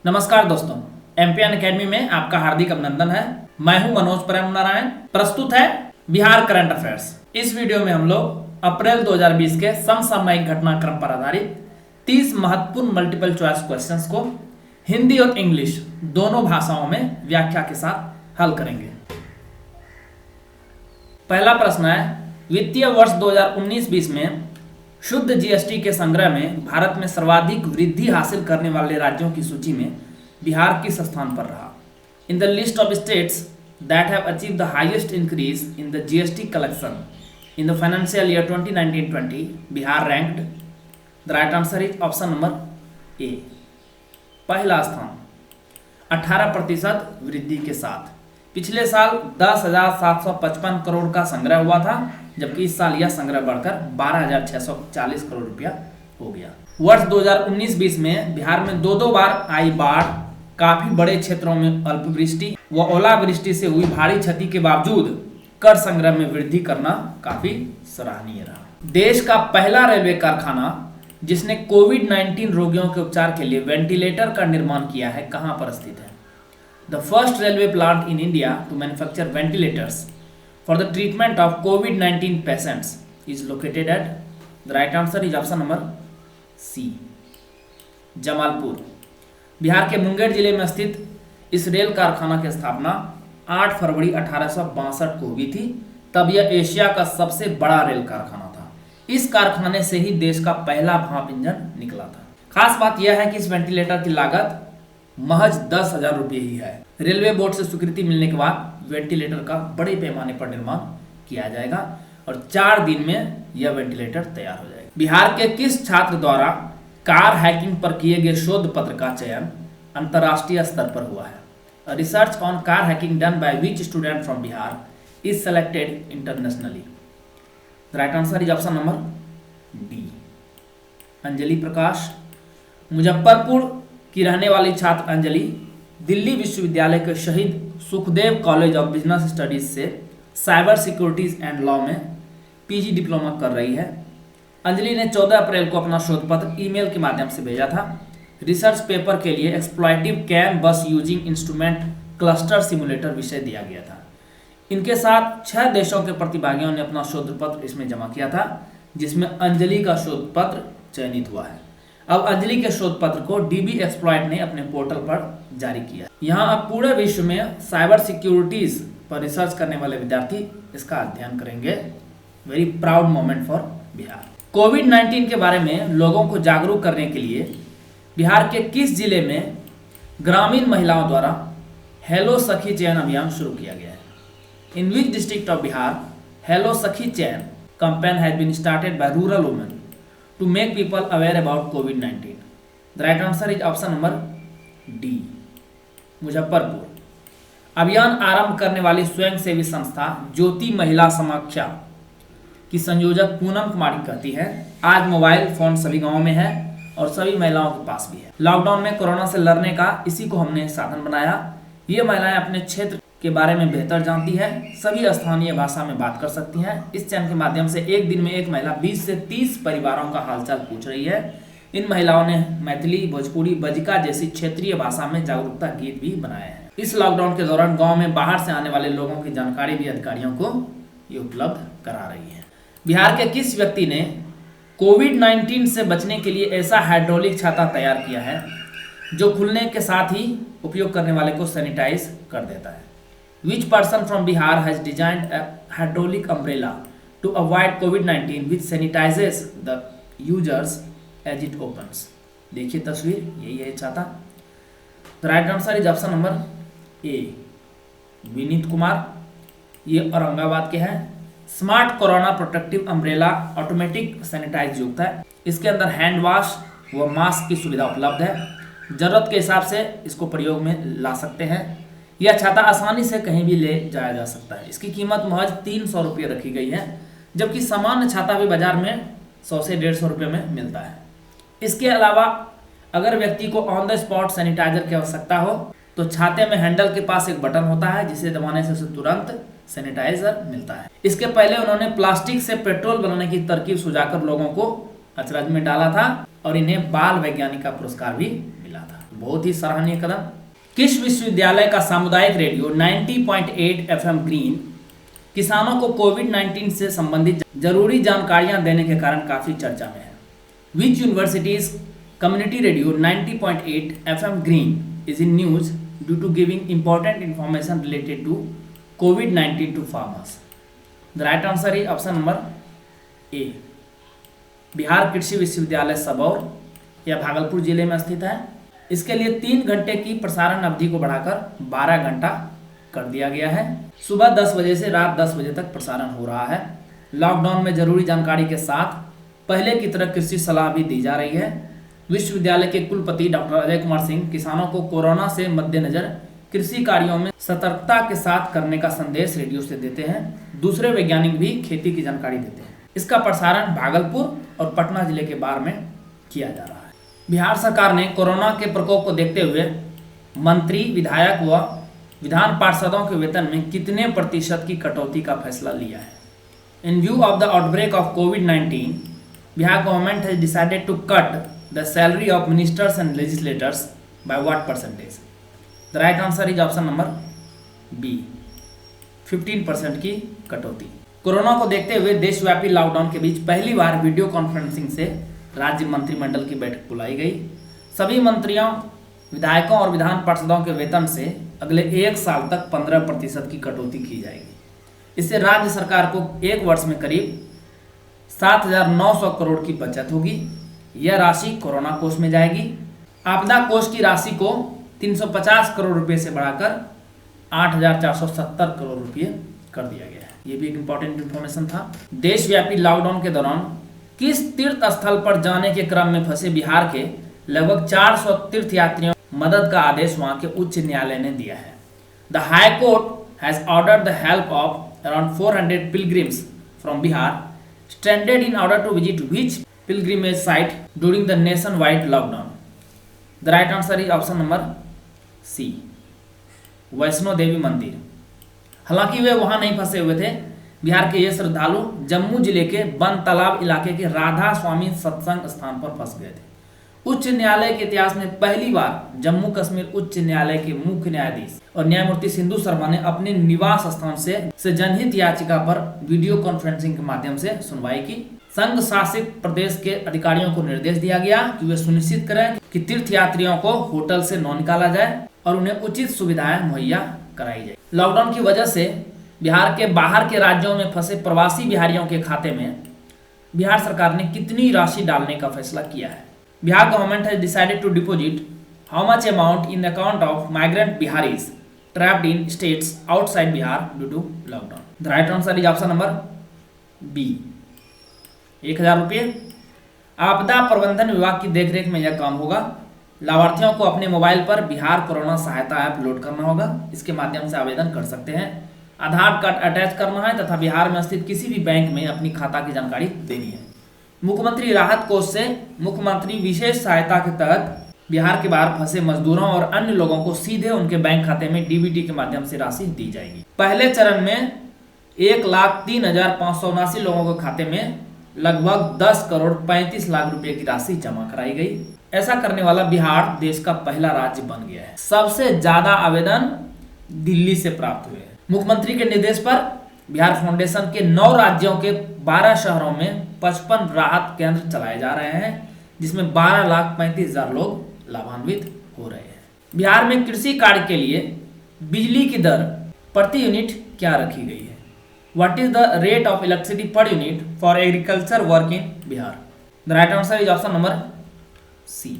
नमस्कार दोस्तों, MPN academy में आपका हार्दिक अभिनंदन है। मैं हूं मनोज प्रेम नारायण। प्रस्तुत है बिहार करंट अफेयर्स। इस वीडियो में हम लोग अप्रैल 2020 के समसामयिक घटनाक्रम पर आधारित 30 महत्वपूर्ण मल्टीपल चॉइस क्वेश्चंस को हिंदी और इंग्लिश दोनों भाषाओं में व्याख्या के साथ हल करेंगे। पहला प्रश्न है, वित्तीय वर्ष 2019-20 में शुद्ध जीएसटी के संग्रह में भारत में सर्वाधिक वृद्धि हासिल करने वाले राज्यों की सूची में बिहार किस स्थान पर रहा? In the list of states that have achieve the highest increase in the GST collection in the financial year 2019-20 Bihar ranked. The right answer is option number A. पहला स्थान 18% वृद्धि के साथ। पिछले साल 10,755 करोड़ का संग्रह हुआ था, जबकि इस साल यह संग्रह बढ़कर 12,640 करोड़ रुपया हो गया। वर्ष 2019-20 में बिहार में दो बार आई बाढ़, काफी बड़े क्षेत्रों में अल्पवृष्टि व ओलावृष्टि से हुई भारी क्षति के बावजूद कर संग्रह में वृद्धि करना काफी सराहनीय रहा। देश का पहला रेलवे कारखाना जिसने कोविड-19 रोगियों के उपचार के लिए वेंटिलेटर का निर्माण किया है, कहां पर स्थित है? The first railway plant in India to manufacture ventilators for the treatment of COVID-19 patients is located at, the right answer is option number C, Jamalpur. Bihar के मुंगेर जिले में स्थित इस रेल कारखाना की स्थापना 8 फरवरी 1862 को हुई थी। तब यह एशिया का सबसे बड़ा रेल कारखाना था। इस कारखाने से ही देश का पहला भाप इंजन निकला था। खास बात यह है कि इस वेंटिलेटर की लागत महज 10,000 रुपये ही है। रेलवे बोर्ड से स्वीकृति मिलने के बाद वेंटिलेटर का बड़े पैमाने पर निर्माण किया जाएगा और 4 दिन में यह वेंटिलेटर तैयार हो जाएगा। बिहार के किस छात्र द्वारा कार हैकिंग पर किए गए शोध पत्र का चयन अंतर्राष्ट्रीय स्तर पर हुआ है? Research on car hacking done by which student from Bihar is selected internationally? Right answer is option number D, Anjali Prakash. Muzaffarpur की रहने वाली छात्र अंजलि दिल्ली विश्वविद्यालय के Shaheed Sukhdev college of business studies से साइबर सिक्योरिटीज एंड लॉ में पीजी डिप्लोमा कर रही है। अंजलि ने 14 अप्रैल को अपना शोध पत्र ईमेल के माध्यम से भेजा था। रिसर्च पेपर के लिए एक्सप्लॉइटिव कैन बस यूजिंग इंस्ट्रूमेंट क्लस्टर सिमुलेटर विषय दिया गया था। इनके साथ 6 देशों के प्रतिभागियों ने अपना शोध पत्र इसमें जमा किया था, जिसमें अंजलि का शोध पत्र चयनित हुआ है। अब अंजलि के शोध पत्र को डीबी एक्सप्लॉइट ने अपने पोर्टल पर जारी किया। यहाँ अब पूरे विश्व में साइबर सिक्योरिटीज पर रिसर्च करने वाले विद्यार्थी इसका अध्ययन करेंगे। Very proud moment for Bihar. कोविड-19 के बारे में लोगों को जागरूक करने के लिए बिहार के किस जिले में ग्रामीण महिलाओं द्वारा हेलो सखी चयन अभियान शुरू किया गया है? In which district of Bihar hello Sakhi Chayan campaign has been started by rural women to make people aware about COVID-19? The right answer is option number D, Muzaffarpur. अभियान आरंभ करने वाली स्वयंसेवी संस्था ज्योति महिला समाख्या की संयोजक पूनम कुमारी कहती है, आज मोबाइल फोन सभी गांवों में है और सभी महिलाओं के पास भी है। लॉकडाउन में कोरोना से लड़ने का इसी को हमने साधन बनाया। ये महिलाएं अपने क्षेत्र के बारे में बेहतर जानती है, सभी स्थानीय भाषा में बात कर सकती हैं। इस चैनल के माध्यम से एक दिन में एक महिला 20 से 30 परिवारों का हालचाल पूछ रही है। इन महिलाओं ने मैथिली, भोजपुरी, बजिका जैसी क्षेत्रीय भाषा में जागरूकता गीत भी बनाए हैं। इस लॉकडाउन के दौरान गांव में बाहर से आने वाले लोगों की जानकारी भी अधिकारियों को ये उपलब्ध करा रही है। बिहार के किस व्यक्ति ने कोविड-19 से बचने के लिए ऐसा हाइड्रोलिक छाता तैयार किया है जो खुलने के साथ ही उपयोग करने वाले को सैनिटाइज कर देता है? Which person from Bihar has designed a hydraulic umbrella to avoid COVID-19 which sanitizes the users as it opens? देखिए तस्वीर, यही है छाता। The right answer is option number A, Vineet Kumar. ये औरंगाबाद के हैं। Smart corona protective umbrella automatic sanitize युक्त है। इसके अंदर हैंड वॉश व मास्क की सुविधा उपलब्ध है। जरूरत के हिसाब से इसको प्रयोग में ला सकते हैं। यह छाता आसानी से कहीं भी ले जाया जा सकता है। इसकी कीमत महज 300 रुपये रखी गई है, जबकि सामान्य छाता भी बाजार में 100 से 150 रुपये में मिलता है। इसके अलावा अगर व्यक्ति को ऑन द स्पॉट सैनिटाइजर की आवश्यकता हो तो छाते में हैंडल के पास एक बटन होता है, जिसे दबाने से उसे तुरंत सैनिटाइजर मिलता है। इसके पहले उन्होंने प्लास्टिक से पेट्रोल बनाने की तरकीब सुझाकर लोगों को अचरज में डाला था और इन्हें बाल वैज्ञानिक का पुरस्कार भी मिला था। बहुत ही सराहनीय कदम। किस विश्वविद्यालय का सामुदायिक रेडियो 90.8 FM ग्रीन किसानों को कोविड-19 से संबंधित जरूरी जानकारियां देने के कारण काफी चर्चा में है? Which universities community radio 90.8 FM green is in news due to giving important information related to COVID-19 to farmers? The right answer is option number A. Bihar कृषि विश्वविद्यालय सबौर यह भागलपुर जिले में स्थित है। इसके लिए 3 घंटे की प्रसारण अवधि को बढ़ाकर 12 घंटा कर दिया गया है। सुबह 10 बजे से रात 10 बजे तक प्रसारण हो रहा है। लॉकडाउन में जरूरी जानकारी के साथ पहले की तरह कृषि सलाह भी दी जा रही है। विश्वविद्यालय के कुलपति डॉक्टर अजय कुमार सिंह किसानों को कोरोना से मद्देनजर कृषि कार्यों में सतर्कता के साथ करने का संदेश रेडियो से देते हैं। दूसरे वैज्ञानिक भी खेती की जानकारी देते हैं। इसका प्रसारण भागलपुर और पटना जिले के बार में किया जा रहा है। बिहार सरकार ने कोरोना के प्रकोप को देखते हुए मंत्री, विधायक व विधान पार्षदों के वेतन में कितने प्रतिशत की कटौती का फैसला लिया है? In view of the outbreak of COVID, Bihar government has decided to cut the salary of ministers and legislators by what percentage? The right answer is option number B, 15% की कटौती। कोरोना को देखते हुए देशव्यापी लॉकडाउन के बीच पहली बार वीडियो कॉन्फ्रेंसिंग से राज्य मंत्रिमंडल की बैठक बुलाई गई। सभी मंत्रियों, विधायकों और विधान पार्षदों के वेतन से अगले 1 साल तक 15% की कटौती की जाएगी। इससे राज्य सरकार को 1 वर्ष में करीब 7,900 करोड़ की बचत होगी। यह राशि कोरोना कोष में जाएगी। आपदा कोष की राशि को 350 करोड़ रुपए से बढ़ाकर 8,470 करोड़ रुपए कर दिया गया है। यह भी एक इंपॉर्टेंट इंफॉर्मेशन था। देशव्यापी लॉकडाउन के दौरान किस तीर्थ स्थल पर जाने के क्रम में फंसे बिहार के लगभग 400 तीर्थयात्रियों मदद का आदेश वहां के उच्च न्यायालय ने दिया है। The High Court has ordered the help of around 400 pilgrims from Bihar stranded in order to visit which pilgrimage site during the nationwide lockdown? The right answer is option number C, Vaishno Devi Mandir. हालांकि वे वहां नहीं फंसे हुए थे। बिहार के ये श्रद्धालु जम्मू जिले के बन तालाब इलाके के राधा स्वामी सत्संग स्थान पर फंस गए थे। उच्च न्यायालय के इतिहास में पहली बार जम्मू कश्मीर उच्च न्यायालय के मुख्य न्यायाधीश और न्यायमूर्ति सिंधु शर्मा ने अपने निवास स्थान से जनहित याचिका पर वीडियो कॉन्फ्रेंसिंग के माध्यम से सुनवाई की। संघ शासित प्रदेश के अधिकारियों को निर्देश दिया गया कि वे सुनिश्चित करें कि तीर्थयात्रियों को होटल से न निकाला जाए और उन्हें उचित सुविधाएं मुहैया कराई जाए। लॉकडाउन की वजह से बिहार के बाहर के राज्यों में फंसे प्रवासी बिहारियों के खाते में बिहार सरकार ने कितनी राशि डालने का फैसला किया है? Bihar government has decided to deposit how much amount in the account of migrant Biharis trapped in states outside Bihar due to lockdown? The right answer is option number B, 1,000 रुपये। आपदा प्रबंधन विभाग की देखरेख में यह काम होगा। लाभार्थियों को अपने मोबाइल पर बिहार कोरोना सहायता ऐप लोड करना होगा। इसके माध्यम से आवेदन कर सकते हैं। आधार कार्ड अटैच करना है तथा बिहार में स्थित किसी भी बैंक में अपनी खाता की जानकारी देनी है। मुख्यमंत्री राहत कोष से मुख्यमंत्री विशेष सहायता के तहत बिहार के बाहर फंसे मजदूरों और अन्य लोगों को सीधे उनके बैंक खाते में डीबीटी के माध्यम से राशि दी जाएगी। पहले चरण में 1,03,579 लोगों के खाते में लगभग 10 करोड़ 35 लाख रुपए की राशि जमा कराई गई। ऐसा करने वाला बिहार देश का पहला राज्य बन गया है। सबसे ज्यादा आवेदन दिल्ली से प्राप्त हुए हैं। मुख्यमंत्री के निर्देश पर बिहार फाउंडेशन के 9 राज्यों के 12 शहरों में 55 राहत केंद्र चलाए जा रहे हैं, जिसमें 12,35,000 लोग लाभान्वित हो रहे हैं। बिहार में कृषि कार्य के लिए बिजली की दर प्रति यूनिट क्या रखी गई है? What is the rate of electricity per unit for agriculture work in Bihar? The right answer is option number C,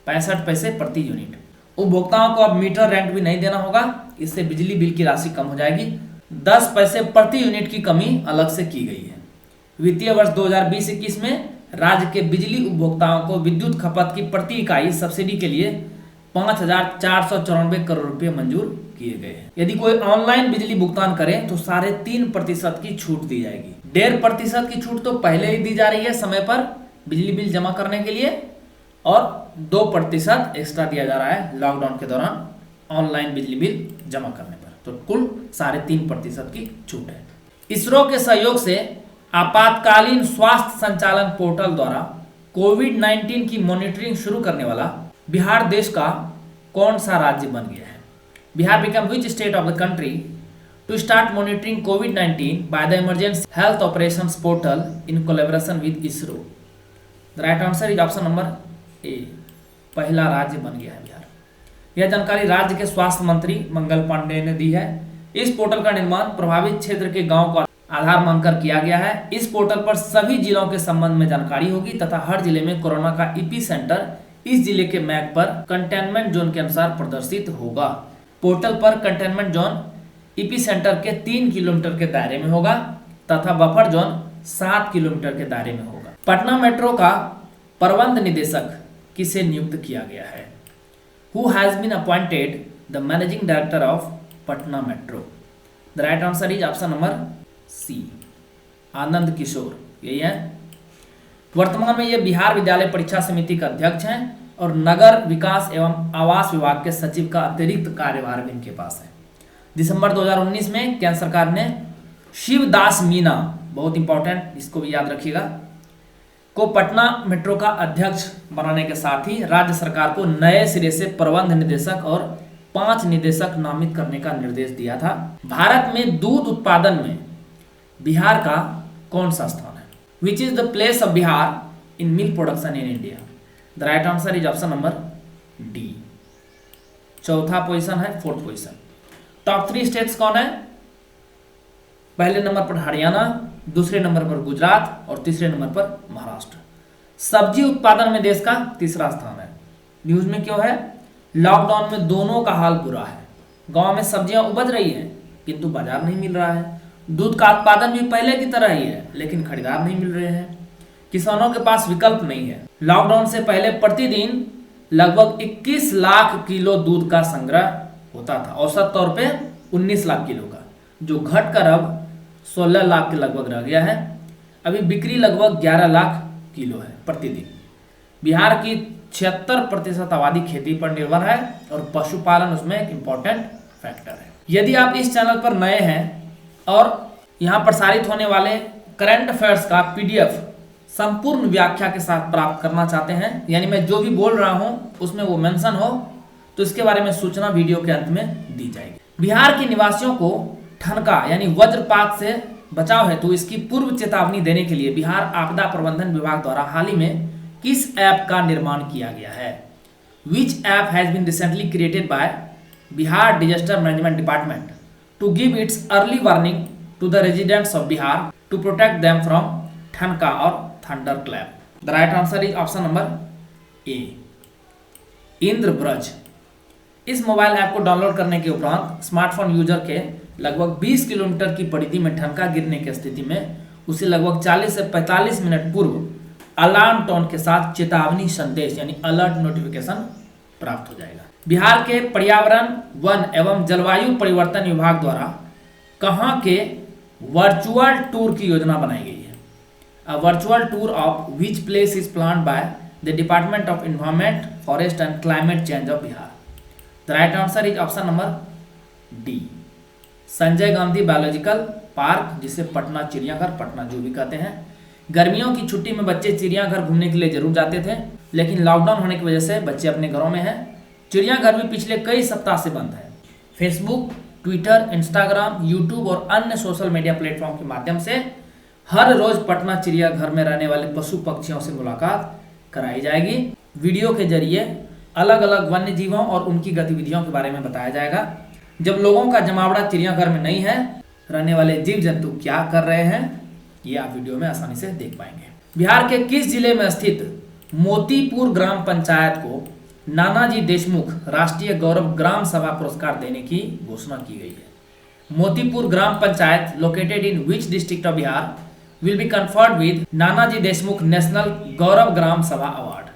65 पैसे प्रति यूनिट। उपभोक्ताओं को अब मीटर रेंट भी नहीं देना होगा। इससे बिजली बिल की राशि कम हो जाएगी। 10 पैसे प्रति यूनिट की कमी अलग से की गई है। वित्तीय वर्ष 2020-21 में राज्य के बिजली उपभोक्ताओं को विद्युत खपत की प्रति इकाई सब्सिडी के लिए 5,494 करोड़ रुपए मंजूर किए गए हैं। यदि कोई ऑनलाइन बिजली भुगतान करे तो 3.5% की छूट दी जाएगी। 1.5% की छूट तो पहले ही दी जा रही है समय पर बिजली बिल जमा करने के लिए, और 2% एक्स्ट्रा दिया जा रहा है लॉकडाउन के दौरान ऑनलाइन बिजली बिल जमा करने पर। तो कुल 3.5% की छूट है। इसरो के सहयोग से आपातकालीन स्वास्थ्य संचालन पोर्टल द्वारा कोविड-19 की मॉनिटरिंग शुरू करने वाला बिहार देश का कौन सा राज्य बन गया है? Bihar become which state of the country to start monitoring COVID by the emergency health operations portal in collaboration with ISRO? The right answer is option number A, पहला राज्य बन गया है बिहार। यह जानकारी राज्य के स्वास्थ्य मंत्री मंगल पांडेय ने दी है। इस पोर्टल का निर्माण प्रभावित क्षेत्र के गांव को आधार मानकर किया गया है। इस पोर्टल पर सभी जिलों के संबंध में जानकारी होगी तथा हर जिले में कोरोना का ईपी सेंटर इस जिले के मैप पर कंटेनमेंट जोन के अनुसार प्रदर्शित होगा। पोर्टल पर कंटेनमेंट जोन ईपी सेंटर के 3 किलोमीटर के दायरे में होगा तथा बफर जोन 7 किलोमीटर के दायरे में होगा। पटना मेट्रो का प्रबंध निदेशक किसे नियुक्त किया गया है? Who has been appointed the managing director of Patna Metro? The right answer is option number C, Anand Kishore, यही है। वर्तमान में ये बिहार विद्यालय परीक्षा समिति का अध्यक्ष हैं और नगर विकास एवं आवास विभाग के सचिव का अतिरिक्त कार्यभार भी इनके पास है। दिसंबर 2019 में केंद्र सरकार ने शिवदास मीना, बहुत इंपॉर्टेंट, इसको भी याद रखिएगा, को पटना मेट्रो का अध्यक्ष बनाने के साथ ही राज्य सरकार को नए सिरे से प्रबंध निदेशक और 5 निदेशक नामित करने का निर्देश दिया था। भारत में दूध उत्पादन में बिहार का कौन सा स्थान है? Which is the place of Bihar in milk production in India? The right answer is option number D, चौथा पोजीशन है, 4th पोजीशन। टॉप 3 स्टेट्स कौन है? पहले नंबर पर हरियाणा, दूसरे नंबर पर गुजरात और तीसरे नंबर पर महाराष्ट्र। सब्जी उत्पादन में देश का तीसरा स्थान है। न्यूज में क्यों है? लॉकडाउन में दोनों का हाल बुरा है। गांव में सब्जियां उपज रही हैं किंतु बाजार नहीं मिल रहा है। दूध का उत्पादन भी पहले की तरह ही है लेकिन खरीदार नहीं मिल रहे हैं। किसानों के पास विकल्प नहीं है। लॉकडाउन से पहले प्रतिदिन लगभग 21 लाख किलो दूध का संग्रह होता था, औसत तौर पे 19 लाख किलो का, जो घटकर अब 16 लाख के लगभग रह गया है। अभी बिक्री लगभग 11 लाख किलो है प्रतिदिन। बिहार की 76% आबादी खेती पर निर्भर है और पशुपालन उसमें एक इम्पॉर्टेंट फैक्टर है। यदि आप इस चैनल पर नए हैं और यहाँ प्रसारित होने वाले करंट अफेयर्स का PDF संपूर्ण व्याख्या के साथ प्राप्त करना चाहते हैं, यानी मैं जो भी बोल रहा हूँ उसमें वो मेंशन हो, तो इसके बारे में सूचना वीडियो के अंत में दी जाएगी। बिहार के निवासियों को ठनका यानी वज्रपात से बचाव हेतु इसकी पूर्व चेतावनी देने के लिए बिहार आपदा प्रबंधन विभाग द्वारा हाल ही में किस ऐप का निर्माण किया गया है? Which app has been recently created by Bihar disaster management department to give its early warning to the residents of Bihar to protect them from thanka और thunder clap? The right answer is option number A, Indravajra. इस mobile app को download करने के उपरांत smartphone user के लगभग 20 kilometre की परिधि में ठनका गिरने की स्थिति में उसे लगभग 40 से 45 मिनट पूर्व अलार्म टोन के साथ चेतावनी संदेश यानी अलर्ट नोटिफिकेशन प्राप्त हो जाएगा। बिहार के पर्यावरण, वन एवं जलवायु परिवर्तन विभाग द्वारा कहाँ के वर्चुअल टूर की योजना बनाई गई है? A virtual tour of which place is planned by the department of environment, forest and climate change of Bihar? The right answer is option number D, Sanjay Gandhi biological park, जिसे पटना चिड़ियाघर, पटना जू भी कहते हैं। गर्मियों की छुट्टी में बच्चे चिड़ियाघर घूमने के लिए जरूर जाते थे, लेकिन लॉकडाउन होने की वजह से बच्चे अपने घरों में हैं। चिड़ियाघर भी पिछले कई सप्ताह से बंद है। फेसबुक, ट्विटर, इंस्टाग्राम, यूट्यूब और अन्य सोशल मीडिया प्लेटफॉर्म के माध्यम से हर रोज पटना चिड़ियाघर में रहने वाले पशु पक्षियों से मुलाकात कराई जाएगी। वीडियो के जरिए अलग अलग वन्य जीवों और उनकी गतिविधियों के बारे में बताया जाएगा। जब लोगों का जमावड़ा चिड़ियाघर में नहीं है, रहने वाले जीव जंतु क्या कर रहे हैं, ये आप वीडियो में आसानी से देख पाएंगे। बिहार के किस जिले में स्थित मोतीपुर ग्राम पंचायत को नानाजी देशमुख राष्ट्रीय गौरव ग्राम सभा पुरस्कार देने की घोषणा की गई है? Motipur gram panchayat located in which district of Bihar will be conferred with Nanaji Deshmukh national Gaurav Gram Sabha award?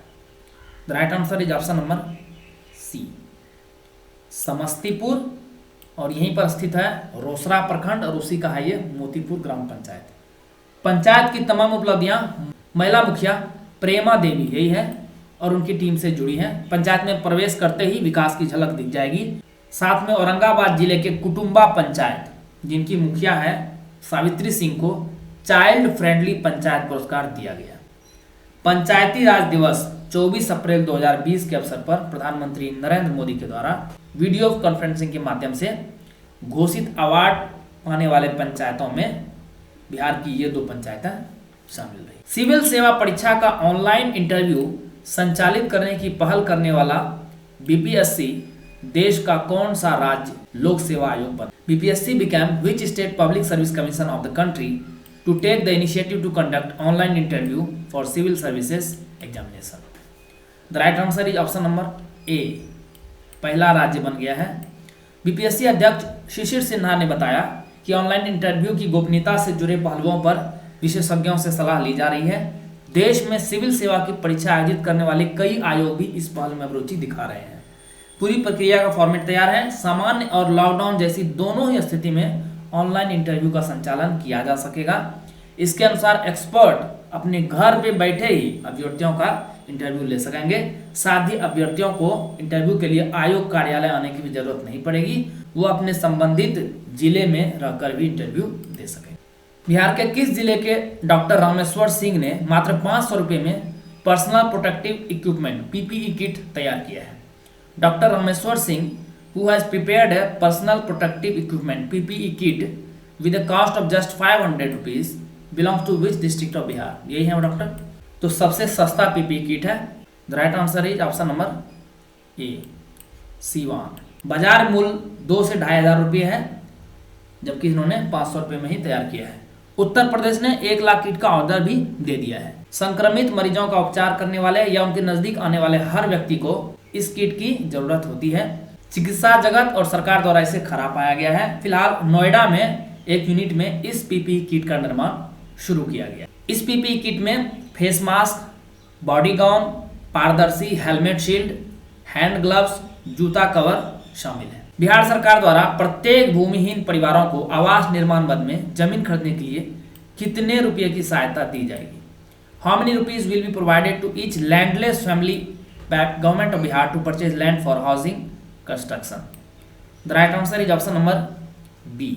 The right answer is option number C, Samastipur, और यहीं पर स्थित है रोसड़ा प्रखंड और उसी का है ये मोतीपुर ग्राम पंचायत। पंचायत की तमाम उपलब्धियां महिला मुखिया प्रेमा देवी यही है और उनकी टीम से जुड़ी हैं। पंचायत में प्रवेश करते ही विकास की झलक दिख जाएगी। साथ में औरंगाबाद जिले के कुटुंबा पंचायत, जिनकी मुखिया है सावित्री सिंह, को चाइल्ड फ्रेंडली पंचायत पुरस्कार दिया गया। पंचायती राज दिवस 24 अप्रैल 2020 के अवसर पर प्रधानमंत्री नरेंद्र मोदी के द्वारा वीडियो कॉन्फ्रेंसिंग के माध्यम से घोषित अवार्ड पाने वाले पंचायतों में बिहार की ये 2 पंचायतें शामिल रही। सिविल सेवा परीक्षा का ऑनलाइन इंटरव्यू संचालित करने की पहल करने वाला बीपीएससी देश का कौन सा राज्य लोक सेवा आयोग बना? BPSC became which state public service commission of the country to take the initiative to conduct online interview for civil services examination? The right answer is option number A, पहला राज्य बन गया है। बीपीएससी अध्यक्ष शिशिर सिन्हा ने बताया कि ऑनलाइन इंटरव्यू की गोपनीयता से जुड़े पहलुओं पर विशेषज्ञों से सलाह ली जा रही है। देश में सिविल सेवा की परीक्षा आयोजित करने वाले कई आयोग भी इस पहल में रुचि दिखा रहे हैं। पूरी प्रक्रिया का फॉर्मेट तैयार है। सामान्य और लॉकडाउन जैसी दोनों ही स्थिति में ऑनलाइन इंटरव्यू का संचालन किया जा सकेगा। इसके अनुसार एक्सपर्ट अपने घर पे बैठे ही अभ्यर्थियों का इंटरव्यू ले सकेंगे। साथ ही अभ्यर्थियों को इंटरव्यू के लिए आयोग कार्यालय आने की भी जरूरत नहीं पड़ेगी, वो अपने संबंधित जिले में रहकर भी इंटरव्यू दे सकेंगे। बिहार के किस जिले के डॉक्टर रामेश्वर सिंह ने मात्र 500 रुपये में personal protective equipment PPE kit तैयार किया है? Doctor Rameshwar Singh who has prepared a personal protective equipment PPE kit with a cost of just 500 rupees belongs to which district of Bihar? यही है वो डॉक्टर। तो सबसे सस्ता PPE किट है। The right answer is option number ए, सीवान। बाजार मूल्य 2 से 2,500 रुपये है, जबकि इन्होंने 500 रुपये में ही तैयार किया है। उत्तर प्रदेश ने 1 लाख किट का ऑर्डर भी दे दिया है। संक्रमित मरीजों का उपचार करने वाले या उनके नजदीक आने वाले हर व्यक्ति को इस किट की जरूरत होती है। चिकित्सा जगत और सरकार द्वारा इसे खराब पाया गया है। फिलहाल नोएडा में एक यूनिट में इस पीपीई किट का निर्माण शुरू किया गया। इस पीपीई किट में फेस मास्क, बॉडी गाउन, पारदर्शी हेलमेट शील्ड, हैंड ग्लव्स, जूता कवर शामिल है। बिहार सरकार द्वारा प्रत्येक भूमिहीन परिवारों को आवास निर्माण मद में जमीन खरीदने के लिए कितने रुपए की सहायता दी जाएगी? How many rupees will be provided to each landless family back government of Bihar to purchase land for housing construction? The right answer is option number B,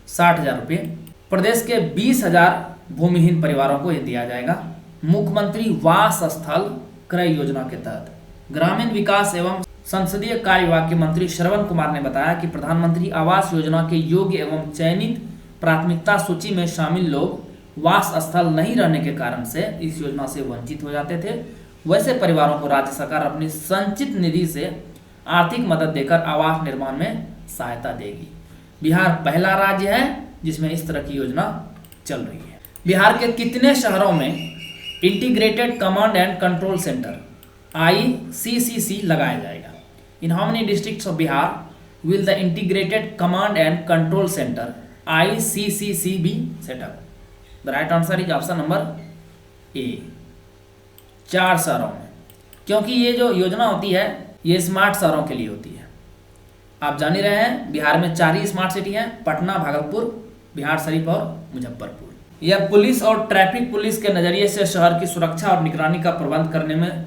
60,000 रुपये। प्रदेश के 20,000 भूमिहीन परिवारों को यह दिया जाएगा। मुख्यमंत्री वास स्थल क्रय योजना के तहत ग्रामीण विकास एवं संसदीय कार्य विभाग के मंत्री श्रवण कुमार ने बताया कि प्रधानमंत्री आवास योजना के योग्य एवं चयनित प्राथमिकता सूची में शामिल लोग वास स्थल नहीं रहने के कारण से इस योजना से वंचित हो जाते थे। वैसे परिवारों को राज्य सरकार अपनी संचित निधि से आर्थिक मदद देकर आवास निर्माण में सहायता देगी। बिहार पहला राज्य है जिसमें इस तरह की योजना चल रही है। बिहार के कितने शहरों में integrated command and control centre ICCC लगाया जाएगा? In how many districts of Bihar will the integrated command and control centre ICCC be setup? The right answer is option number A, 4 शहरों में। क्योंकि ये जो योजना होती है ये स्मार्ट शहरों के लिए होती है। आप जान ही रहे हैं बिहार में 4 ही स्मार्ट सिटी हैं, पटना, भागलपुर, बिहार शरीफ और मुजफ्फरपुर। यह पुलिस और ट्रैफिक पुलिस के नज़रिए से शहर की सुरक्षा और निगरानी का प्रबंध करने में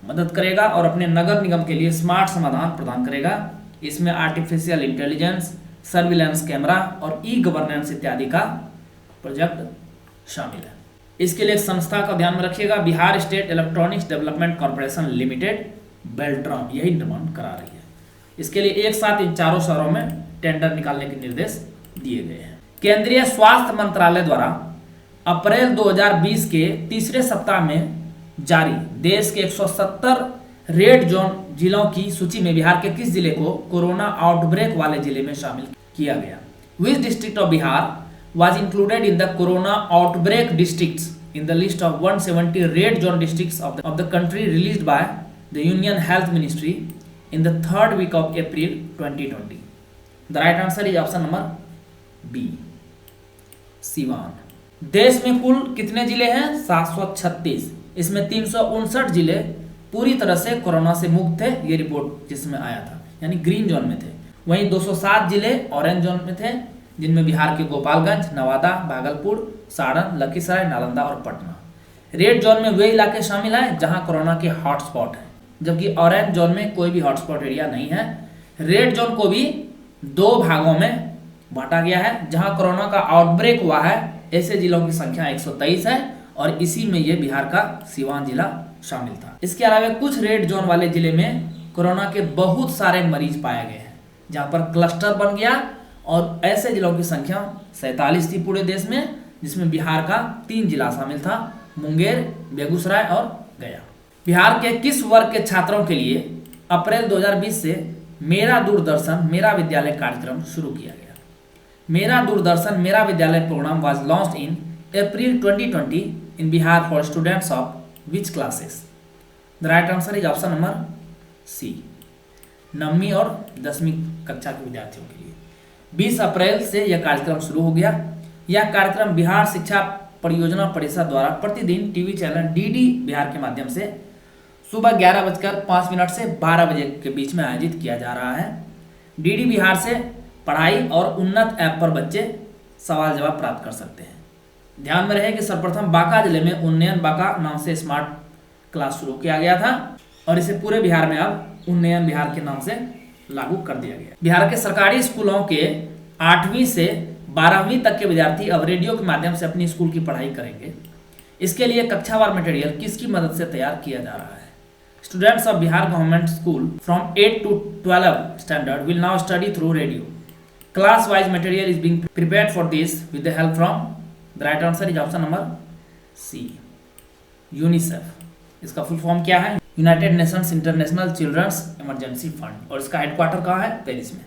मदद करेगा और अपने नगर निगम के लिए स्मार्ट समाधान प्रदान करेगा। इसमें आर्टिफिशियल इंटेलिजेंस, सर्विलांस कैमरा और ई गवर्नेंस इत्यादि का प्रोजेक्ट शामिल है। इसके लिए एक संस्था का ध्यान में रखिएगा, Bihar state electronics development corporation limited Beltron यही निर्माण करा रही है। इसके लिए एक साथ इन 4 शहरों में टेंडर निकालने के निर्देश दिए गए हैं। केंद्रीय स्वास्थ्य मंत्रालय द्वारा अप्रैल 2020 के तीसरे सप्ताह में जारी देश के 170 रेड जोन जिलों की सूची में बिहार के किस जिले को कोरोना आउटब्रेक वाले जिले में शामिल किया गया? विच district of Bihar was included in the corona outbreak districts in the list of 170 red zone districts of the country released by the Union Health Ministry in the 3rd week of April 2020? The right answer is option number B, Siwan. देश में कुल कितने जिले हैं? 736। इसमें 359 जिले पूरी तरह से कोरोना से मुक्त थे, ये रिपोर्ट जिसमें आया था, यानी ग्रीन जोन में थे। वहीं 207 जिले ऑरेंज जोन में थे, जिनमें बिहार के गोपालगंज, नवादा, भागलपुर, सारण, लखीसराय, नालंदा और पटना। रेड जोन में वे इलाके शामिल हैं जहां कोरोना के हॉटस्पॉट हैं, जबकि ऑरेंज जोन में कोई भी हॉटस्पॉट एरिया नहीं है। रेड जोन को भी 2 भागों में बांटा गया है। जहां कोरोना का आउटब्रेक हुआ है ऐसे जिलों की संख्या 123 है और इसी में ये बिहार का सीवान जिला शामिल था। इसके अलावा कुछ रेड जोन वाले जिले में कोरोना के बहुत सारे मरीज पाए गए हैं, जहां पर क्लस्टर बन गया और ऐसे जिलों की संख्या 47 थी पूरे देश में, जिसमें बिहार का 3 जिला शामिल था, मुंगेर, बेगूसराय और गया। बिहार के किस वर्ग के छात्रों के लिए अप्रैल 2020 से मेरा दूरदर्शन मेरा विद्यालय कार्यक्रम शुरू किया गया? मेरा Doordarshan Mera Vidyalaya programme was launched in April 2020 in Bihar for students of which classes? The right answer is option number C, 9वीं और 10वीं कक्षा के विद्यार्थियों के लिए 20 अप्रैल से यह कार्यक्रम शुरू हो गया। यह कार्यक्रम बिहार शिक्षा परियोजना परिषद द्वारा प्रतिदिन टीवी चैनल डीडी बिहार के माध्यम से सुबह 11:05 से 12 बजे के बीच में आयोजित किया जा रहा है। डीडी बिहार से पढ़ाई और उन्नत ऐप पर बच्चे सवाल जवाब प्राप्त कर सकते हैं। ध्यान में रहे कि सर्वप्रथम बांका जिले में उन्नयन बांका नाम से स्मार्ट क्लास शुरू किया गया था और इसे पूरे बिहार में अब उन्नयन बिहार के नाम से लागू कर दिया गया। बिहार के सरकारी स्कूलों के 8वीं से 12वीं तक के विद्यार्थी अब रेडियो के माध्यम से अपनी स्कूल की पढ़ाई करेंगे। इसके लिए कक्षावार मटेरियल किसकी मदद से तैयार किया जा रहा है? Students of Bihar government school from 8 to 12 standard will now study through radio. Class wise material is being prepared for this with the help from the right answer is option number C, UNICEF. इसका full form क्या है? United Nations International Children's Emergency Fund, और इसका headquarter कहाँ है? Paris में।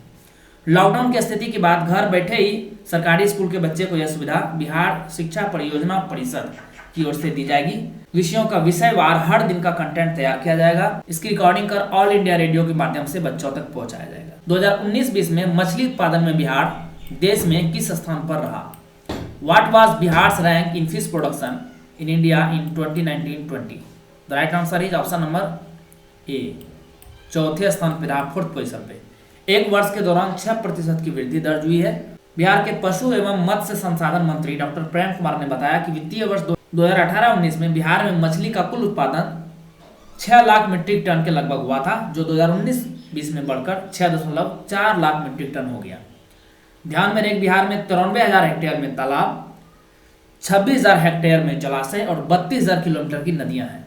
Lockdown की स्थिति के बाद घर बैठे ही सरकारी स्कूल के बच्चे को यह सुविधा बिहार शिक्षा परियोजना परिषद की ओर से दी जाएगी। विषयों का विषयवार हर दिन का कंटेंट तैयार किया जाएगा। इसकी रिकॉर्डिंग कर ऑल इंडिया रेडियो के माध्यम से बच्चों तक पहुंचाया जाएगा। 2019-20 में मछली उत्पादन में बिहार देश में किस स्थान पर रहा? What was Bihar's rank in fish production in India in 2019-20? The right answer is option number ए, चौथे स्थान पर रहा, 4th पोजीशन पे। एक वर्ष के दौरान 6% की वृद्धि दर्ज हुई है। बिहार के पशु एवं मत्स्य संसाधन मंत्री डॉक्टर प्रेम कुमार ने बताया कि वित्तीय वर्ष 2018-19 में बिहार में मछली का कुल उत्पादन 6 लाख मीट्रिक टन के लगभग हुआ था, जो 2019-20 में बढ़कर 6.4 लाख मीट्रिक टन हो गया। ध्यान में रहे बिहार में 93,000 हेक्टेयर में तालाब, 26,000 हेक्टेयर में जलाशय और 32,000 किलोमीटर की नदियां हैं।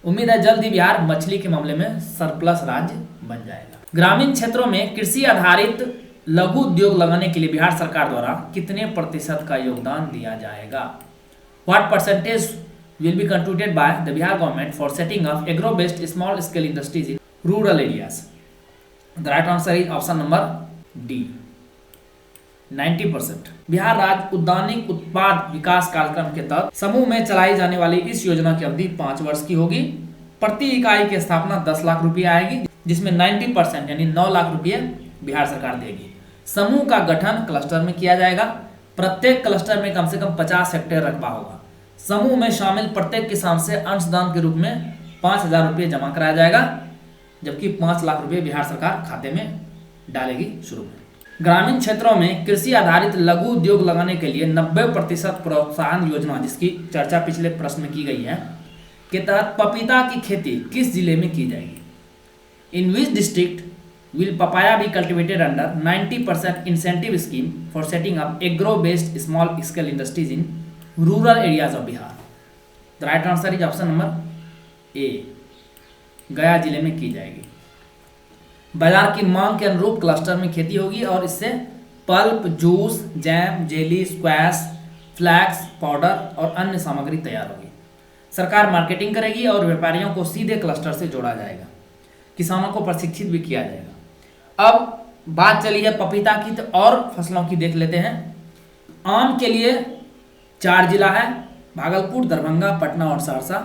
उम्मीद है जल्द ही बिहार मछली के मामले में सरप्लस राज्य बन जाएगा। ग्रामीण क्षेत्रों में कृषि आधारित लघु उद्योग लगाने के लिए बिहार सरकार द्वारा कितने प्रतिशत का योगदान दिया जाएगा? What percentage will be contributed by the Bihar government for setting up agro-based small scale industries in rural areas? The right answer is option number D, 90%। Bihar राज्य उद्यानिक उत्पाद विकास कार्यक्रम के तहत समूह में चलाई जाने वाली इस योजना की अवधि 5 वर्ष की होगी। प्रति इकाई की स्थापना 10 लाख रुपये आएगी, जिसमें 90% यानी 9 लाख रुपये बिहार सरकार देगी। समूह का गठन क्लस्टर में किया जाएगा। प्रत्येक क्लस्टर में कम से कम 50 हेक्टेयर रकबा होगा। समूह में शामिल प्रत्येक किसान से अंशदान के रूप में 5,000 रुपये जमा कराया जाएगा, जबकि 5 लाख रुपये बिहार सरकार खाते में डालेगी शुरू में। ग्रामीण क्षेत्रों में कृषि आधारित लघु उद्योग लगाने के लिए 90% प्रोत्साहन योजना, जिसकी चर्चा पिछले प्रश्न में की गई है, के तहत पपीता की खेती किस जिले में की जाएगी? In which district will papaya be cultivated under 90% incentive scheme for setting up agro-based small scale industries in rural areas of Bihar? The right answer is option number A, गया जिले में की जाएगी। बाजार की मांग के अनुरूप क्लस्टर में खेती होगी और इससे pulp, juice, jam, jelly, squash, flakes powder और अन्य सामग्री तैयार होगी। सरकार मार्केटिंग करेगी और व्यापारियों को सीधे क्लस्टर से जोड़ा जाएगा। किसानों को प्रशिक्षित भी किया जाएगा। अब बात चली है पपीता की, तो और फसलों की देख लेते हैं। आम के लिए 4 जिला है, भागलपुर, दरभंगा, पटना और सहरसा।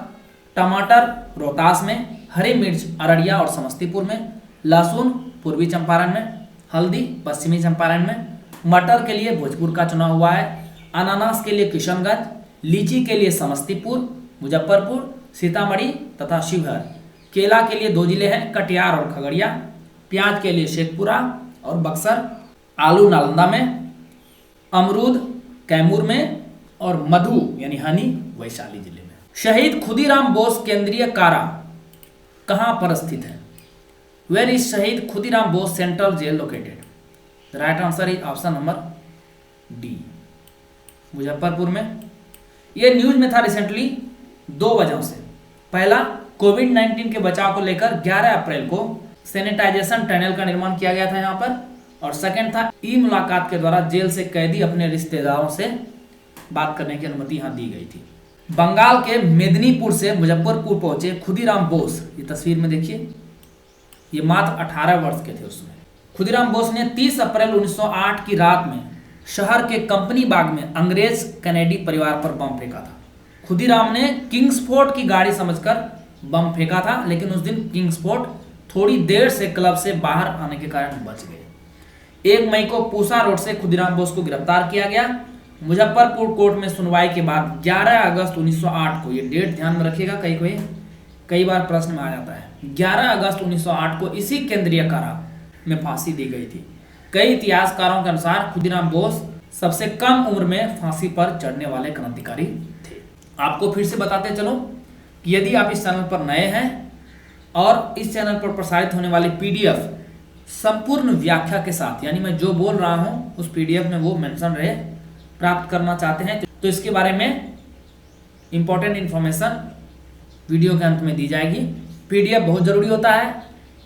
टमाटर रोहतास में, हरी मिर्च अररिया और समस्तीपुर में, लहसुन पूर्वी चंपारण में, हल्दी पश्चिमी चंपारण में। मटर के लिए भोजपुर का चुनाव हुआ है। अनानास के लिए किशनगंज, लीची के लिए समस्तीपुर, मुजफ्फरपुर, सीतामढ़ी तथा शिवहर। केला के लिए 2 जिले हैं, कटिहार और खगड़िया। प्याज के लिए शेखपुरा और बक्सर। आलू नालंदा में, अमरूद कैमूर में और मधु यानी हनी वैशाली जिले में। शहीद खुदीराम बोस केंद्रीय कारा कहां पर स्थित है? Where is Shaheed Khudiram Bose central jail located? The right answer is option number D, Muzaffarpur में। यह न्यूज में था रिसेंटली 2 वजहों से। पहला, कोविड-19 के बचाव को लेकर 11 अप्रैल को सैनिटाइजेशन टनल का निर्माण किया गया था यहाँ पर। और सेकंड था ई मुलाकात के द्वारा जेल से कैदी अपने रिश्तेदारों से बात करने की अनुमति यहाँ दी गई थी। बंगाल के मेदिनीपुर से मुजफ्फरपुर पहुंचे खुदीराम बोस, ये तस्वीर में देखिए, ये मात्र 18 वर्ष के थे उसमें। खुदीराम बोस ने 30 अप्रैल 1908 की रात में शहर के कंपनी बाग में अंग्रेज कैनेडी परिवार पर बम फेंका था। खुदीराम ने किंग्सफोर्ड की गाड़ी समझकर बम फेंका था, लेकिन उस दिन किंग्सफोर्ड थोड़ी देर से क्लब से बाहर आने के कारण बच गए। 1 मई को पूसा रोड से खुदीराम बोस को गिरफ्तार किया गया। मुजफ्फरपुर कोर्ट में सुनवाई के बाद 11 अगस्त 1908 को, ये डेट ध्यान में रखिएगा, कई बार प्रश्न में आ जाता है, 11 अगस्त 1908 को इसी केंद्रीय कारा में फांसी दी गई थी। कई इतिहासकारों के अनुसार खुदीराम बोस सबसे कम उम्र में फांसी पर चढ़ने वाले क्रांतिकारी थे। आपको फिर से बताते चलो कि यदि आप इस चैनल पर नए हैं और इस चैनल पर प्रसारित होने वाली पीडीएफ संपूर्ण व्याख्या के साथ, यानी मैं जो बोल रहा हूं उस पीडीएफ में वो मेंशन रहे, प्राप्त करना चाहते हैं तो इसके बारे में इंपॉर्टेंट इंफॉर्मेशन वीडियो के अंत में दी जाएगी। पीडीएफ बहुत जरूरी होता है।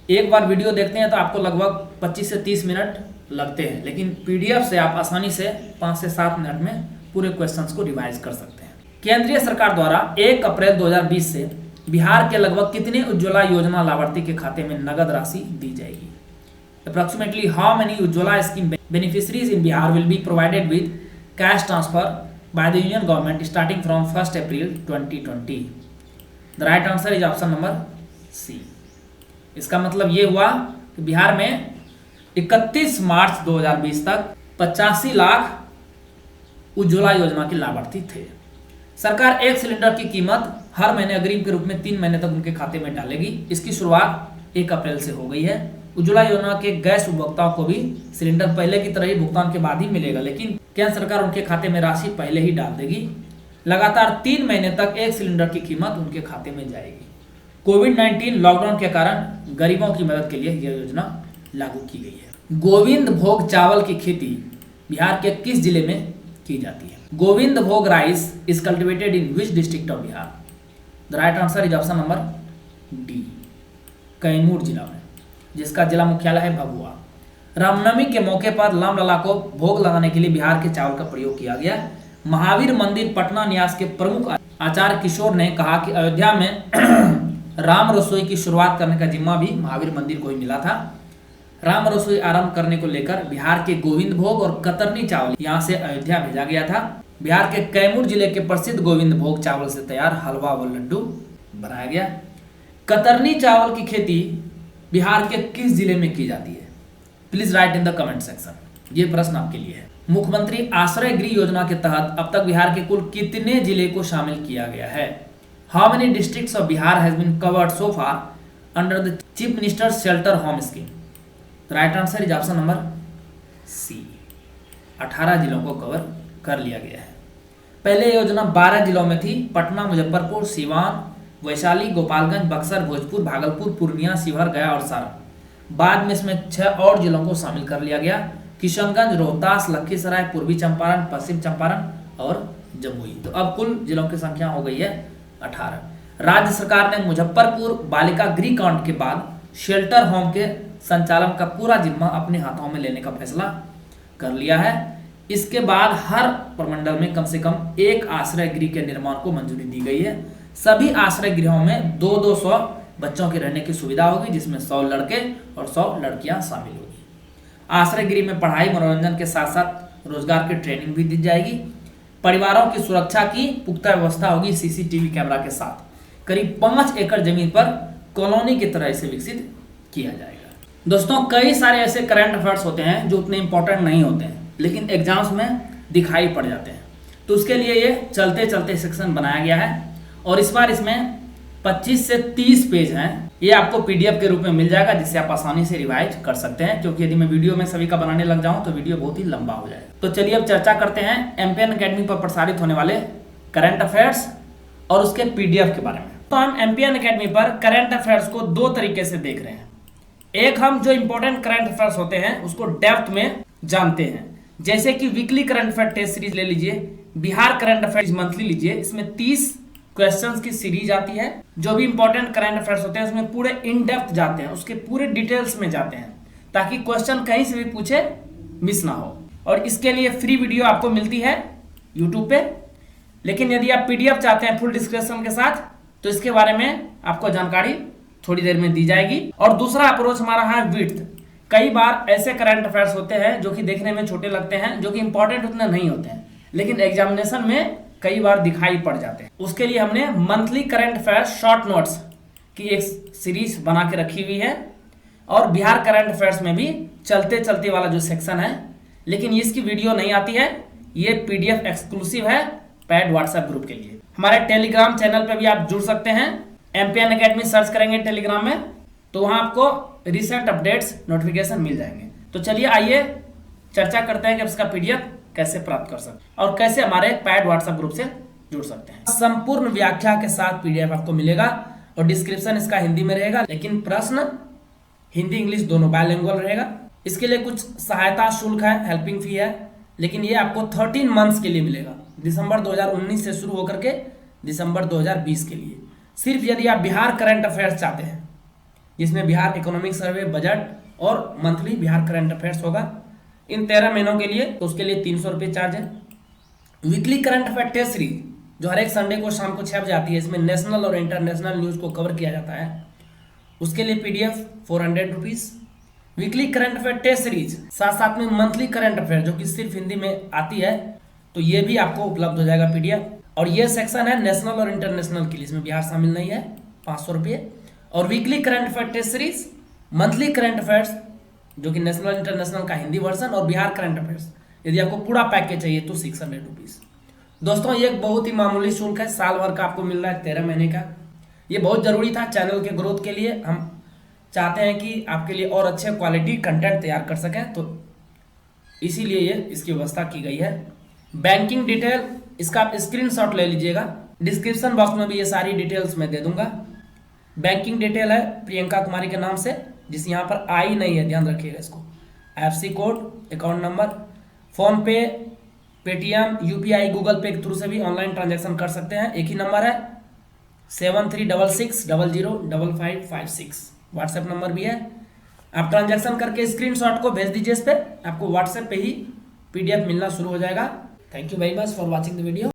एक बार वीडियो देखते हैं तो आपको लगभग 25 से 30 मिनट लगते हैं, लेकिन पीडीएफ से आप आसानी से 5 से 7 मिनट में पूरे क्वेश्चंस को रिवाइज कर सकते हैं। केंद्रीय सरकार द्वारा 1 अप्रैल 2020 से बिहार के लगभग कितने उज्ज्वला योजना लाभार्थी के खाते में नगद राशि दी जाएगी? Approximately how many Ujjwala scheme beneficiaries in Bihar will be provided with cash transfer by the union government starting from 1 April 2020? The right answer is option number C. इसका मतलब ये हुआ कि बिहार में 31 मार्च 2020 तक 85 लाख उज्ज्वला योजना के लाभार्थी थे। सरकार 1 सिलेंडर की कीमत हर महीने अग्रिम के रूप में 3 महीने तक उनके खाते में डालेगी। इसकी शुरुआत 1 अप्रैल से हो गई है। उज्ज्वला योजना के गैस उपभोक्ताओं को भी सिलेंडर पहले की तरह ही भुगतान के बाद ही मिलेगा, लेकिन केंद्र सरकार उनके खाते में राशि पहले ही डाल देगी। लगातार 3 महीने तक 1 सिलेंडर की कीमत उनके खाते में जाएगी। कोविड-19 लॉकडाउन के कारण गरीबों की मदद के लिए यह योजना लागू की गई है। गोविंद भोग चावल की खेती बिहार के किस जिले में की जाती है? गोविंद भोग rice is cultivated in which district of Bihar? The right answer is option number D, Kaimur जिला में, जिसका जिला मुख्यालय है भभुआ। रामनवमी के मौके पर रामलला को भोग लगाने के लिए बिहार के चावल का प्रयोग किया गया। महावीर मंदिर पटना न्यास के प्रमुख आचार्य किशोर ने कहा कि अयोध्या में राम रसोई की शुरुआत करने का जिम्मा भी महावीर मंदिर को ही मिला था। राम रसोई आरंभ करने को लेकर बिहार के गोविंद भोग और कतरनी चावल यहाँ से अयोध्या भेजा गया था। बिहार के कैमूर जिले के प्रसिद्ध गोविंद भोग चावल से तैयार हलवा व लड्डू बनाया गया। कतरनी चावल की खेती बिहार के किस जिले में की जाती है? Please right in the comment section. ये प्रश्न आपके लिए है। मुख्यमंत्री आश्रय गृह योजना के तहत अब तक बिहार के कुल कितने जिले को शामिल किया गया है? How many districts of Bihar has been covered so far under the chief minister shelter home scheme? Right answer is option number C, 18 जिलों को कवर कर लिया गया है। पहले योजना 12 जिलों में थी, पटना, मुजफ्फरपुर, सीवान, वैशाली, गोपालगंज, बक्सर, भोजपुर, भागलपुर, पूर्णिया, शिवहर, गया और सारण। बाद में इसमें 6 और जिलों को शामिल कर लिया गया, किशनगंज, रोहतास, लखीसराय, पूर्वी चंपारण, पश्चिम चंपारण और जमुई। तो अब कुल जिलों की संख्या हो गई है 18। राज्य सरकार ने मुजफ्फरपुर बालिका गृह कांड के बाद शेल्टर होम के संचालन का पूरा जिम्मा अपने हाथों में लेने का फैसला कर लिया है। इसके बाद हर प्रमंडल में कम से कम 1 आश्रय गृह के निर्माण को मंजूरी दी गई है। सभी आश्रय गृहों में 200 बच्चों के रहने की सुविधा होगी, जिसमें 100 लड़के और 100 लड़कियां शामिल होगी। आश्रय गृह में पढ़ाई, मनोरंजन के साथ साथ रोजगार की ट्रेनिंग भी दी जाएगी। परिवारों की सुरक्षा की पुख्ता व्यवस्था होगी सीसीटीवी कैमरा के साथ। करीब 5 एकड़ जमीन पर कॉलोनी की तरह इसे विकसित किया जाएगा। दोस्तों, कई सारे ऐसे करंट अफेयर्स होते हैं जो उतने इंपॉर्टेंट नहीं होते हैं, लेकिन एग्जाम्स में दिखाई पड़ जाते हैं। तो उसके लिए ये चलते चलते सेक्शन बनाया गया है और इस बार इसमें 25 से 30 पेज हैं। ये आपको पीडीएफ के रूप में मिल जाएगा, जिससे आप आसानी से रिवाइज कर सकते हैं, क्योंकि यदि मैं वीडियो में सभी का बनाने लग जाऊं तो वीडियो बहुत ही लंबा हो जाएगा। तो चलिए अब चर्चा करते हैं एमपीएन अकेडमी पर प्रसारित होने वाले करंट अफेयर्स और उसके पीडीएफ के बारे में। तो हम एमपीएन अकेडमी पर करंट अफेयर्स को 2 तरीके से देख रहे हैं। एक, हम जो इंपॉर्टेंट करंट अफेयर्स होते हैं उसको डेप्थ में जानते हैं, जैसे कि weekly current affair test series ले लीजिए, बिहार करंट अफेयर्स मंथली लीजिए। इसमें 30 क्वेश्चंस की सीरीज आती है। जो भी इंपॉर्टेंट करंट अफेयर्स होते हैं उसमें पूरे इन डेप्थ जाते हैं, उसके पूरे डिटेल्स में जाते हैं, ताकि क्वेश्चन कहीं से भी पूछे मिस ना हो। और इसके लिए फ्री वीडियो आपको मिलती है यूट्यूब पे। लेकिन यदि आप पीडीएफ चाहते हैं फुल डिस्क्रिप्शन के साथ, तो इसके बारे में आपको जानकारी थोड़ी देर में दी जाएगी। और दूसरा अप्रोच हमारा है विड्थ। कई बार ऐसे करंट अफेयर्स होते हैं जो कि देखने में छोटे लगते हैं, जो कि इंपॉर्टेंट उतने नहीं होते हैं, लेकिन एग्जामिनेशन में कई बार दिखाई पड़ जाते हैं। उसके लिए हमने monthly current affairs short notes की एक सीरीज बना के रखी हुई है। और बिहार करंट अफेयर्स में भी चलते चलते वाला जो सेक्शन है, लेकिन इसकी वीडियो नहीं आती है, ये पीडीएफ एक्सक्लूसिव है पैड व्हाट्सएप ग्रुप के लिए। हमारे टेलीग्राम चैनल पे भी आप जुड़ सकते हैं। एमपीएन एकेडमी सर्च करेंगे टेलीग्राम में, तो वहां आपको रिसेंट अपडेट्स नोटिफिकेशन मिल जाएंगे। तो चलिए आइए चर्चा करते हैं कि इसका पीडीएफ कैसे प्राप्त कर सकते हैं और कैसे हमारे पैड व्हाट्सएप ग्रुप से जुड़ सकते हैं। संपूर्ण व्याख्या के साथ पीडीएफ आपको मिलेगा और डिस्क्रिप्शन इसका हिंदी में रहेगा, लेकिन प्रश्न हिंदी इंग्लिश दोनों बायलिंगुअल रहेगा। इसके लिए कुछ सहायता शुल्क है, हेल्पिंग फी है, लेकिन ये आपको 13 मंथ्स के लिए मिलेगा, दिसंबर 2019 से शुरू होकर के दिसंबर 2020 के लिए। सिर्फ यदि आप बिहार करंट अफेयर्स चाहते हैं, जिसमें बिहार इकोनॉमिक सर्वे, बजट और मंथली बिहार करंट अफेयर्स होगा इन 13 महीनों के लिए, तो उसके लिए 300 रुपये चार्ज है। Weekly current affair test series जो हर एक संडे को शाम को 6 बजे आती है, इसमें नेशनल और इंटरनेशनल न्यूज़ को कवर किया जाता है, उसके लिए PDF 400 rupees. Weekly current affair test series साथ साथ में मंथली करंट अफेयर जो कि सिर्फ हिंदी में आती है, तो ये भी आपको उपलब्ध हो जाएगा पीडीएफ। और ये सेक्शन है नेशनल और इंटरनेशनल के लिए, इसमें बिहार शामिल नहीं है, 500 रुपये। और weekly current affair test series, monthly current affairs जो कि नेशनल इंटरनेशनल का हिंदी वर्जन और बिहार करंट अफेयर्स, यदि आपको पूरा पैकेज चाहिए तो 600 रुपीज़। दोस्तों ये एक बहुत ही मामूली शुल्क है, साल भर का आपको मिल रहा है 13 महीने का। ये बहुत ज़रूरी था चैनल के ग्रोथ के लिए। हम चाहते हैं कि आपके लिए और अच्छे क्वालिटी कंटेंट तैयार कर सकें, तो इसीलिए ये इसकी व्यवस्था की गई है। बैंकिंग डिटेल इसका आप स्क्रीनशॉट ले लीजिएगा, डिस्क्रिप्शन बॉक्स में भी ये सारी डिटेल्स मैं दे दूंगा। बैंकिंग डिटेल है प्रियंका कुमारी के नाम से, जिस यहाँ पर आई नहीं है, ध्यान रखिएगा इसको। FC code, account number, phone पे, पेटीएम, यूपीआई, गूगल पे के थ्रू से भी ऑनलाइन ट्रांजैक्शन कर सकते हैं। एक ही नंबर है 7366005556, व्हाट्सएप नंबर भी है। आप ट्रांजैक्शन करके स्क्रीनशॉट को भेज दीजिए, इस पर आपको व्हाट्सएप पे ही पीडीएफ मिलना शुरू हो जाएगा। Thank you very much for watching the video.